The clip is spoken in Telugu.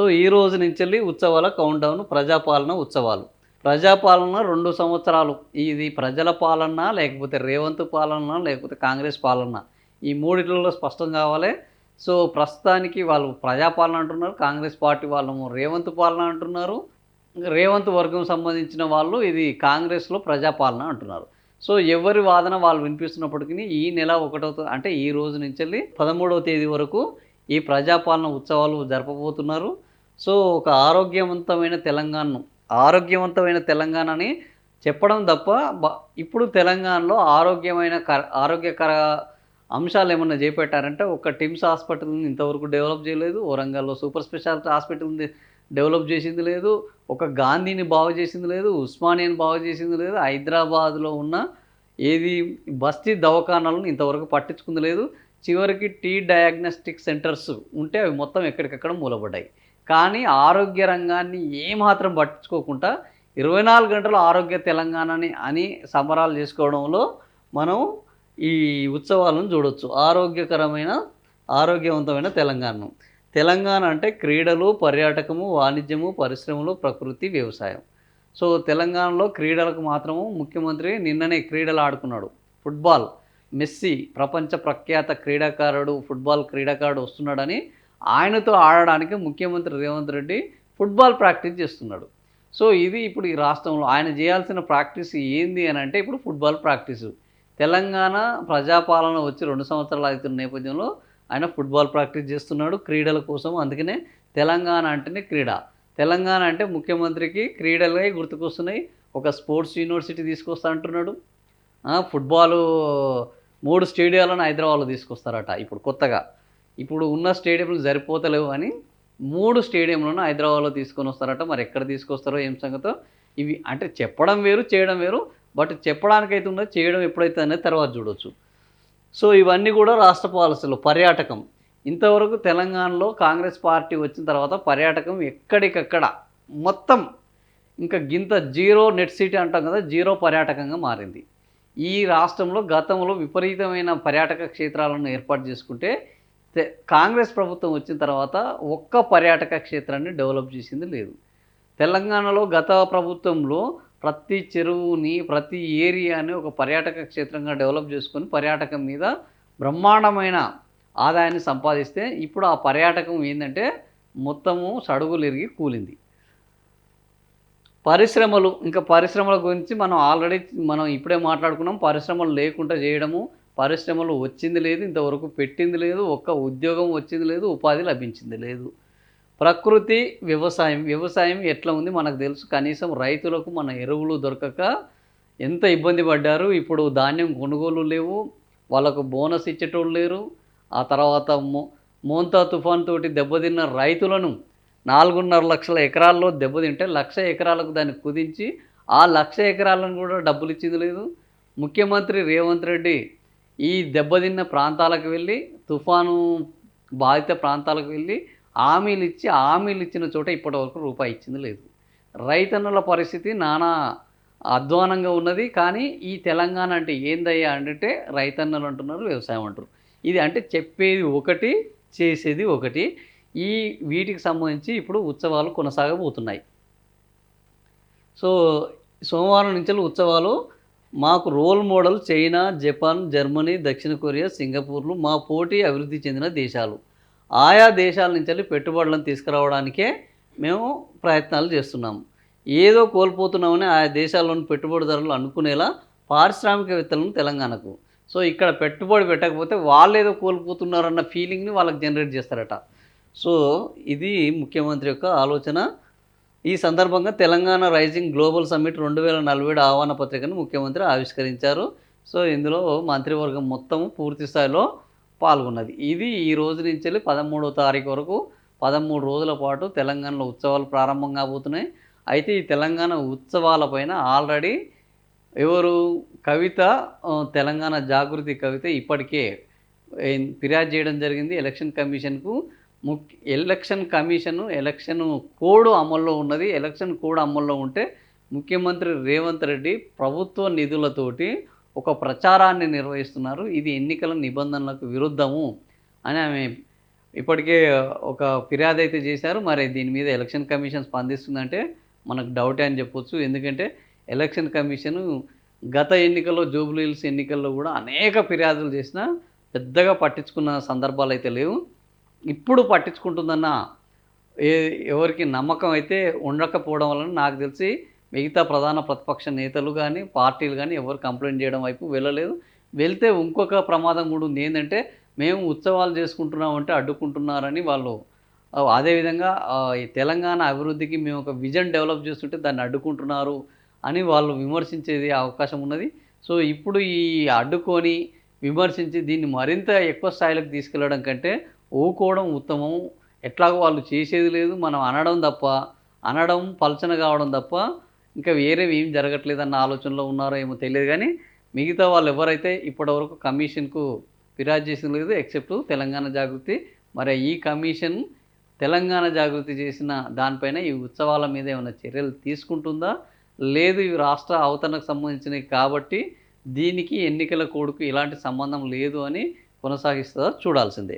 సో ఈ రోజు నుంచెల్లి ఉత్సవాల కౌంట్‌డౌన్ ప్రజాపాలన ఉత్సవాలు. ప్రజాపాలన 2 సంవత్సరాలు. ఇది ప్రజల పాలన, లేకపోతే రేవంత్ పాలన, లేకపోతే కాంగ్రెస్ పాలన. ఈ మూడిట్లలో స్పష్టం కావాలి. సో ప్రస్తుతానికి వాళ్ళు ప్రజాపాలన అంటున్నారు. కాంగ్రెస్ పార్టీ వాళ్ళేమో రేవంత్ పాలన అంటున్నారు. రేవంత్ వర్గం సంబంధించిన వాళ్ళు ఇది కాంగ్రెస్‌లో ప్రజాపాలన అంటున్నారు. సో ఎవరి వాదన వాళ్ళు వినిపిస్తున్నప్పటికిని ఈ నెల 1 అంటే ఈ రోజు నుంచెల్లి 13వ తేదీ వరకు ఈ ప్రజాపాలన ఉత్సవాలు జరపబోతున్నారు. సో ఒక ఆరోగ్యవంతమైన తెలంగాణని చెప్పడం తప్ప ఇప్పుడు తెలంగాణలో ఆరోగ్యకర అంశాలేమన్నా చేపట్టారంటే ఒక టిమ్స్ హాస్పిటల్‌ని ఇంతవరకు డెవలప్ చేయలేదు. వరంగల్‌లో సూపర్ స్పెషాలిటీ హాస్పిటల్‌ని డెవలప్ చేసింది లేదు. ఒక గాంధీని బాగు చేసింది లేదు. ఉస్మానియాని బాగు చేసింది లేదు. హైదరాబాద్‌లో ఉన్న ఏది బస్తీ దవాఖానాలను ఇంతవరకు పట్టించుకుంది లేదు. చివరికి డయాగ్నోస్టిక్ సెంటర్స్ ఉంటే అవి మొత్తం ఎక్కడికక్కడ మూలపడ్డాయి. కానీ ఆరోగ్య రంగాన్ని ఏమాత్రం పట్టించుకోకుండా 24 గంటలు ఆరోగ్య తెలంగాణని అని సంబరాలు చేసుకోవడంలో మనం ఈ ఉత్సవాలను చూడొచ్చు. ఆరోగ్యవంతమైన తెలంగాణను. తెలంగాణ అంటే క్రీడలు, పర్యాటకము, వాణిజ్యము, పరిశ్రమలు, ప్రకృతి, వ్యవసాయం. సో తెలంగాణలో క్రీడలకు మాత్రము ముఖ్యమంత్రి నిన్ననే క్రీడలు ఆడుకున్నాడు. ఫుట్బాల్ మెస్సీ ప్రపంచ ప్రఖ్యాత ఫుట్బాల్ క్రీడాకారుడు వస్తున్నాడని ఆయనతో ఆడడానికి ముఖ్యమంత్రి రేవంత్ రెడ్డి ఫుట్బాల్ ప్రాక్టీస్ చేస్తున్నాడు. సో ఇది ఇప్పుడు ఈ రాష్ట్రంలో ఆయన చేయాల్సిన ప్రాక్టీస్ ఏంది అని అంటే ఇప్పుడు ఫుట్బాల్ ప్రాక్టీసు. తెలంగాణ ప్రజాపాలన వచ్చి 2 సంవత్సరాలు అవుతున్న నేపథ్యంలో ఆయన ఫుట్బాల్ ప్రాక్టీస్ చేస్తున్నాడు క్రీడల కోసం. అందుకనే తెలంగాణ అంటేనే క్రీడ. తెలంగాణ అంటే ముఖ్యమంత్రికి క్రీడలే గుర్తుకొస్తున్నాయి. ఒక స్పోర్ట్స్ యూనివర్సిటీ తీసుకొస్తా అంటున్నాడు. ఫుట్బాలు 3 స్టేడియాలను హైదరాబాద్లో తీసుకొస్తారట ఇప్పుడు కొత్తగా. ఇప్పుడు ఉన్న స్టేడియంలు సరిపోతలేవు అని 3 స్టేడియంలను హైదరాబాద్లో తీసుకొని వస్తారట. మరి ఎక్కడ తీసుకొస్తారో ఏం సంగతో. ఇవి అంటే చెప్పడం వేరు, చేయడం వేరు. బట్ చెప్పడానికైతే ఉన్నది, చేయడం ఎప్పుడైతే అనేది తర్వాత చూడొచ్చు. సో ఇవన్నీ కూడా రాష్ట్ర పాలసీలు. పర్యాటకం ఇంతవరకు తెలంగాణలో కాంగ్రెస్ పార్టీ వచ్చిన తర్వాత పర్యాటకం ఎక్కడికక్కడ మొత్తం ఇంకా గింత జీరో నెట్ సిటీ అంటాం కదా, జీరో పర్యాటకంగా మారింది. ఈ రాష్ట్రంలో గతంలో విపరీతమైన పర్యాటక క్షేత్రాలను ఏర్పాటు చేసుకుంటే కాంగ్రెస్ ప్రభుత్వం వచ్చిన తర్వాత ఒక్క పర్యాటక క్షేత్రాన్ని డెవలప్ చేసింది లేదు. తెలంగాణలో గత ప్రభుత్వంలో ప్రతి చెరువుని, ప్రతి ఏరియాని ఒక పర్యాటక క్షేత్రంగా డెవలప్ చేసుకొని పర్యాటకం మీద బ్రహ్మాండమైన ఆదాయాన్ని సంపాదిస్తే ఇప్పుడు ఆ పర్యాటకం ఏంటంటే మొత్తము సడుగులిరిగి కూలింది. పరిశ్రమల గురించి మనం ఇప్పుడే మాట్లాడుకున్నాం. పరిశ్రమలు లేకుండా చేయడము, పరిశ్రమలు వచ్చింది లేదు, ఇంతవరకు పెట్టింది లేదు, ఒక్క ఉద్యోగం వచ్చింది లేదు, ఉపాధి లభించింది లేదు. ప్రకృతి, వ్యవసాయం ఎట్లా ఉంది మనకు తెలుసు. కనీసం రైతులకు మన ఎరువులు దొరకక ఎంత ఇబ్బంది పడ్డారు. ఇప్పుడు ధాన్యం కొనుగోలు లేవు, వాళ్ళకు బోనస్ ఇచ్చేటోళ్ళు లేరు. ఆ తర్వాత మోంతా తుఫాన్ తోటి దెబ్బతిన్న రైతులను 4.5 లక్షల ఎకరాల్లో దెబ్బతింటే 1,00,000 ఎకరాలకు దాన్ని కుదించి ఆ 1,00,000 ఎకరాలను కూడా డబ్బులు ఇచ్చింది లేదు. ముఖ్యమంత్రి రేవంత్ రెడ్డి ఈ దెబ్బతిన్న ప్రాంతాలకు వెళ్ళి, తుఫాను బాధిత ప్రాంతాలకు వెళ్ళి హామీలు ఇచ్చిన చోట ఇప్పటివరకు రూపాయి ఇచ్చింది లేదు. రైతన్నుల పరిస్థితి నానా అధ్వానంగా ఉన్నది. కానీ ఈ తెలంగాణ అంటే ఏందయ్యా అంటే రైతన్నలు అంటున్నారు, వ్యవసాయం అంటారు. ఇది అంటే చెప్పేది ఒకటి, చేసేది ఒకటి. వీటికి సంబంధించి ఇప్పుడు ఉత్సవాలు కొనసాగబోతున్నాయి. సో సోమవారం నుంచి ఉత్సవాలు. మాకు role model China, Japan, Germany, దక్షిణ కొరియా, సింగపూర్లు మా పోటీ అభివృద్ధి చెందిన దేశాలు. ఆయా దేశాల నుంచి పెట్టుబడులను తీసుకురావడానికే మేము ప్రయత్నాలు చేస్తున్నాము. ఏదో కోల్పోతున్నామని ఆయా దేశాల్లోని పెట్టుబడిదారులు అనుకునేలా పారిశ్రామికవేత్తలను తెలంగాణకు. సో ఇక్కడ పెట్టుబడి పెట్టకపోతే వాళ్ళు ఏదో కోల్పోతున్నారన్న ఫీలింగ్ని వాళ్ళకి జనరేట్ చేస్తారట. సో ఇది ముఖ్యమంత్రి యొక్క ఆలోచన. ఈ సందర్భంగా తెలంగాణ రైజింగ్ గ్లోబల్ సమ్మిట్ 2047 ఆహ్వాన పత్రికను ముఖ్యమంత్రి ఆవిష్కరించారు. సో ఇందులో మంత్రివర్గం మొత్తం పూర్తి స్థాయిలో పాల్గొన్నది. ఇది ఈ రోజు నుంచి 13వ తారీఖు వరకు 13 రోజుల పాటు తెలంగాణలో ఉత్సవాలు ప్రారంభం కాబోతున్నాయి. అయితే ఈ తెలంగాణ ఉత్సవాలపైన ఆల్రెడీ కవిత, తెలంగాణ జాగృతి కవిత ఇప్పటికే ఫిర్యాదు చేయడం జరిగింది ఎలక్షన్ కమిషన్కు. ఎలక్షన్ కోడ్ అమల్లో ఉన్నది. ఎలక్షన్ కోడ్ అమల్లో ఉంటే ముఖ్యమంత్రి రేవంత్ రెడ్డి ప్రభుత్వ నిధులతోటి ఒక ప్రచారాన్ని నిర్వహిస్తున్నారు. ఇది ఎన్నికల నిబంధనలకు విరుద్ధము అని ఆమె ఇప్పటికే ఒక ఫిర్యాదు అయితే చేశారు. మరి దీని మీద ఎలక్షన్ కమిషన్ స్పందిస్తుందంటే మనకు డౌటే అని చెప్పొచ్చు. ఎందుకంటే ఎలక్షన్ కమిషను గత ఎన్నికల్లో జూబ్లీ హిల్స్ ఎన్నికల్లో గూడా అనేక ఫిర్యాదులు చేసినా పెద్దగా పట్టించుకున్న సందర్భాలైతే లేవు. ఇప్పుడు పట్టించుకుంటుందన్న ఏ ఎవరికి నమ్మకం అయితే ఉండకపోవడం వలన నాకు తెలిసి మిగతా ప్రధాన ప్రతిపక్ష నేతలు గానీ, పార్టీలు గానీ ఎవరు కంప్లెయింట్ చేయడం వైపు వెళ్ళలేదు. వెళ్తే ఇంకొక ప్రమాదం గూడా ఉంది. ఏందంటే మేము ఉత్సవాలు చేసుకుంటున్నామంటే అడ్డుకుంటున్నారని వాళ్ళు అదేవిధంగా ఈ తెలంగాణ అభివృద్ధికి మేము ఒక విజన్ డెవలప్ చేస్తుంటే దాన్ని అడ్డుకుంటున్నారు అని వాళ్ళు విమర్శించేది అవకాశం ఉన్నది. సో, ఇప్పుడు ఈ అడ్డుకొని, విమర్శించి దీన్ని మరింత ఎక్కువ స్థాయిలోకి తీసుకెళ్లడం కంటే ఊకోవడం ఉత్తమం. ఎట్లాగో వాళ్ళు చేసేది లేదు. మనం అనడం తప్ప, అనడం పలచన కావడం తప్ప ఇంకా వేరేవి ఏం జరగట్లేదన్న ఆలోచనలో ఉన్నారో ఏమో తెలియదు గానీ, మిగతా వాళ్ళు ఎవరైతే ఇప్పటివరకు కమిషన్‌కు ఫిర్యాదు చేసింది లేదు ఎక్సెప్ట్ తెలంగాణ జాగృతి. మరి ఈ కమిషన్ తెలంగాణ జాగృతి చేసిన దానిపైన ఈ ఉత్సవాల మీద ఏమైనా చర్యలు తీసుకుంటుందా? లేదు ఇవి రాష్ట్ర అవతరణకు సంబంధించినవి కాబట్టి దీనికి ఎన్నికల కోడ్‌కు ఎలాంటి సంబంధం లేదు అని కొనసాగిస్తదా చూడాల్సిందే.